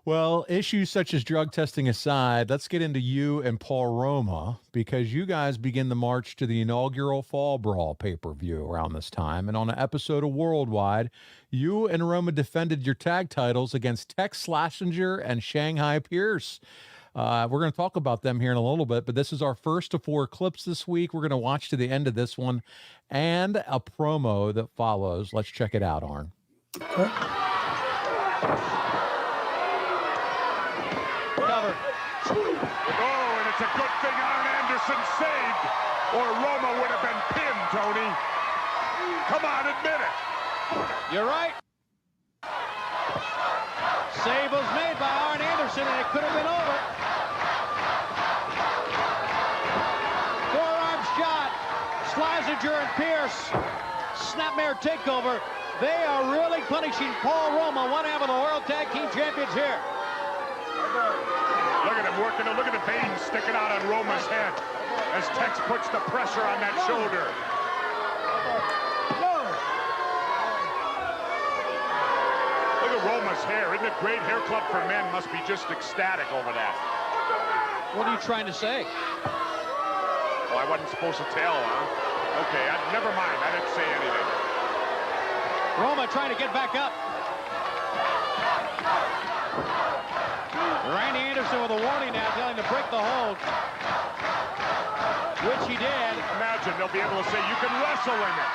Well, issues such as drug testing aside, let's get into you and Paul Roma, because you guys begin the march to the inaugural Fall Brawl pay-per-view around this time. And on an episode of Worldwide, you and Roma defended your tag titles against Tex Slazenger and Shanghai Pierce. We're going to talk about them here in a little bit, but this is our first of 4 clips this week. We're going to watch to the end of this one and a promo that follows. Let's check it out, Arn. Cover. Oh, and it's a good thing Arn Anderson saved, or Roma would have been pinned, Tony. Come on, admit it. You're right. Save was made by Arn Anderson, and it could have been over. Forearm shot. Slazenger and Pierce. Snapmare takeover. They are really punishing Paul Roma, one half of the World Tag Team Champions here. Look at him working. Look at the veins sticking out on Roma's head as Tex puts the pressure on that shoulder. Look at Roma's hair. Isn't it great? Hair Club for Men must be just ecstatic over that. What are you trying to say? Oh, I wasn't supposed to tell, huh? Okay, never mind. I didn't say anything. Roma trying to get back up. Randy Anderson with a warning now, telling him to break the hold, which he did. Imagine they'll be able to say you can wrestle in it.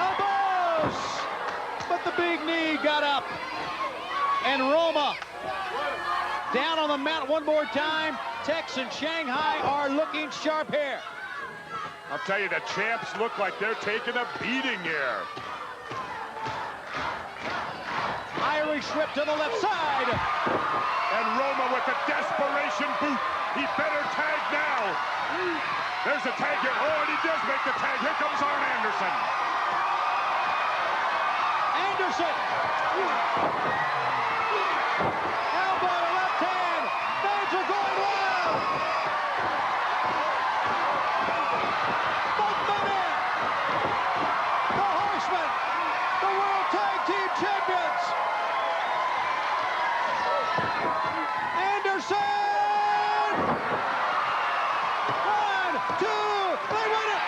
Elbows! But the big knee got up. And Roma down on the mat one more time. Tex and Shanghai are looking sharp here. I'll tell you, the champs look like they're taking a beating here. Irish whip to the left side. And Roma with the desperation boot. He better tag now. There's a tag here. Oh, and he does make the tag. Here comes Arn Anderson. Anderson. Elbow to left hand. Fans are going wild. Both men in. The Horsemen, the World Tag Team Champions. Anderson! 1, 2, they win it!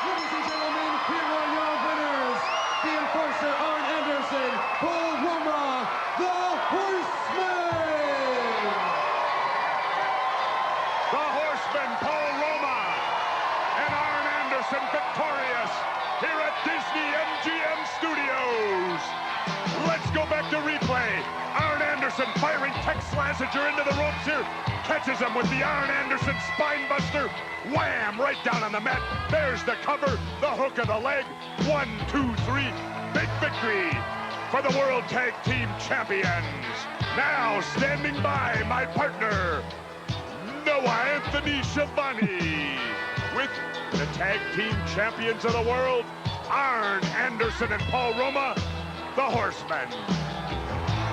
Ladies and gentlemen, here are your winners. The enforcer, Arn Anderson, Paul Roma, the Horsemen! The Horsemen, Paul Roma, and Arn Anderson victorious here at Disney MGM Studios. Let's go back to replay. Arn Anderson firing Tex Slazenger into the ropes here. Catches him with the Arn Anderson Spinebuster. Wham! Right down on the mat. There's the cover, the hook of the leg. 1, 2, 3. Big victory for the World Tag Team Champions. Now standing by my partner, Noah Anthony Schiavone, with the Tag Team Champions of the World, Arn Anderson and Paul Roma, the Horsemen.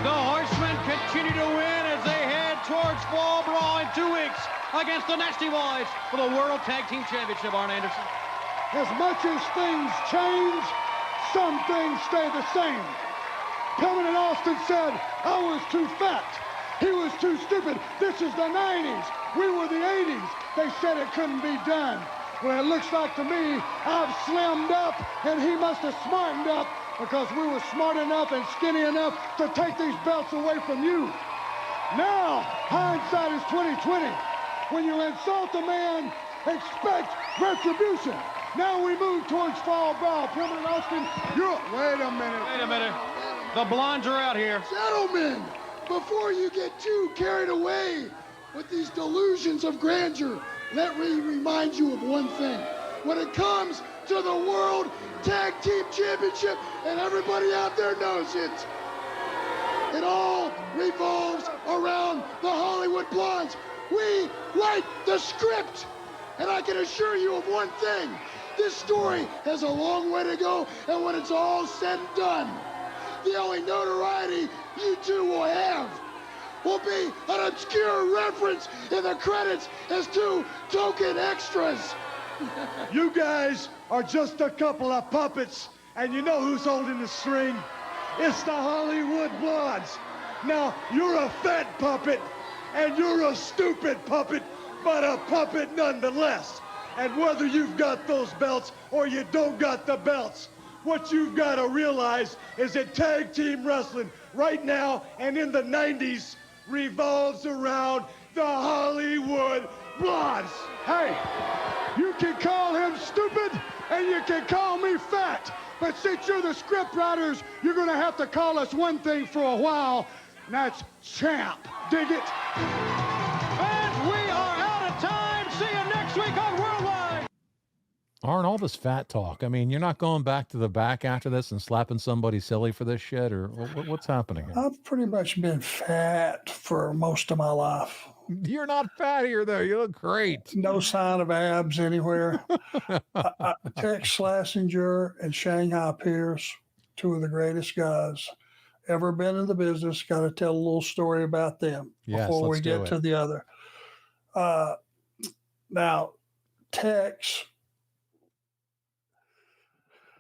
The Horsemen continue to win as they head towards Fall Brawl in 2 weeks against the Nasty Boys for the World Tag Team Championship, Arn Anderson. As much as things change, some things stay the same. Pillman and Austin said, I was too fat. He was too stupid. This is the 90s. We were the 80s. They said it couldn't be done. Well, it looks like to me, I've slimmed up, and he must have smartened up, because we were smart enough and skinny enough to take these belts away from you. Now, hindsight is 20/20. When you insult a man, expect retribution. Now we move towards Fall Brawl. Pillman and Austin, wait a minute. Wait a minute. The blondes are out here. Gentlemen, before you get too carried away with these delusions of grandeur, let me remind you of one thing. When it comes to the World Tag Team Championship, and everybody out there knows it, it all revolves around the Hollywood Blondes. We write the script, and I can assure you of one thing. This story has a long way to go, and when it's all said and done, the only notoriety you two will have will be an obscure reference in the credits as 2 token extras. You guys are just a couple of puppets, and you know who's holding the string? It's the Hollywood Blondes. Now, you're a fat puppet, and you're a stupid puppet, but a puppet nonetheless. And whether you've got those belts or you don't got the belts, what you've got to realize is that tag team wrestling right now and in the 90s revolves around the Hollywood Blondes. Hey, you can call him stupid and you can call me fat, but since you're the script writers, you're going to have to call us one thing for a while, and that's champ. Dig it? And we are out of time. See you next week on Worldwide. Arn, all this fat talk. I mean, you're not going back to the back after this and slapping somebody silly for this shit, or what's happening here? I've pretty much been fat for most of my life. You're not fat here, though. You look great. No sign of abs anywhere. Tex Schlesinger and Shanghai Pierce, two of the greatest guys ever been in the business. Got to tell a little story about them before we get to the other. Now, Tex,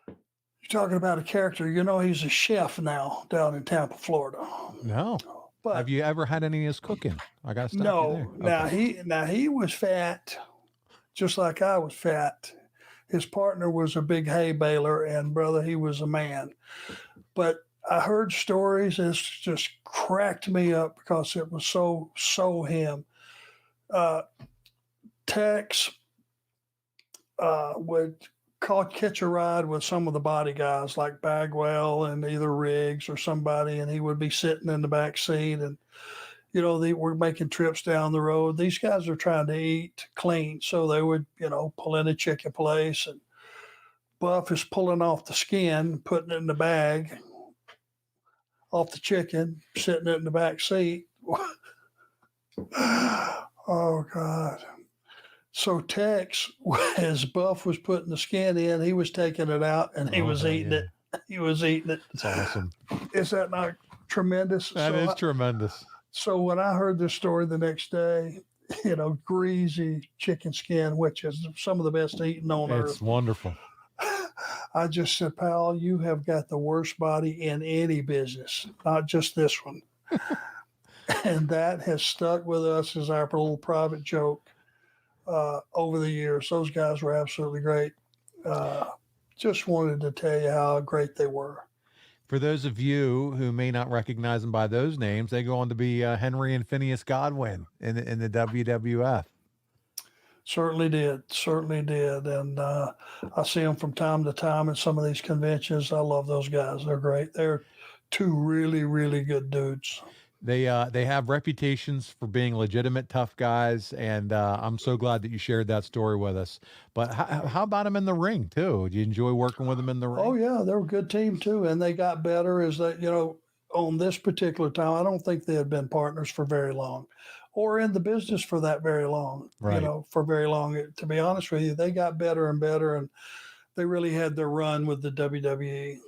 you're talking about a character. You know, he's a chef now down in Tampa, Florida. No. But have you ever had any of his cooking? I got to stop you there. Now he was fat, just like I was fat. His partner was a big hay baler, and brother, he was a man. But I heard stories, and it's just cracked me up because it was so him. Tex would catch a ride with some of the body guys like Bagwell and either Riggs or somebody, and he would be sitting in the back seat, and you know, they were making trips down the road. These guys are trying to eat clean, so they would, you know, pull in a chicken place, and Buff is pulling off the skin, putting it in the bag off the chicken, sitting it in the back seat. Oh God. So Tex, as Buff was putting the skin in, he was taking it out and he was eating it. He was eating it. That's awesome. Is that not tremendous? That is tremendous. So when I heard this story the next day, you know, greasy chicken skin, which is some of the best eating on earth. It's wonderful. I just said, pal, you have got the worst body in any business, not just this one. And that has stuck with us as our little private joke. Over the years, those guys were absolutely great. Just wanted to tell you how great they were. For those of you who may not recognize them by those names, they go on to be Henry and Phineas Godwin in the WWF. Certainly did. And I see them from time to time at some of these conventions. I love those guys. They're great. They're two really, really good dudes. They have reputations for being legitimate tough guys, and I'm so glad that you shared that story with us. But how about them in the ring too? Do you enjoy working with them in the ring? Oh yeah, they're a good team too, and they got better as they, you know, on this particular time. I don't think they had been partners for very long, or in the business for that very long. Right. You know, for very long. To be honest with you, they got better and better, and they really had their run with the WWE.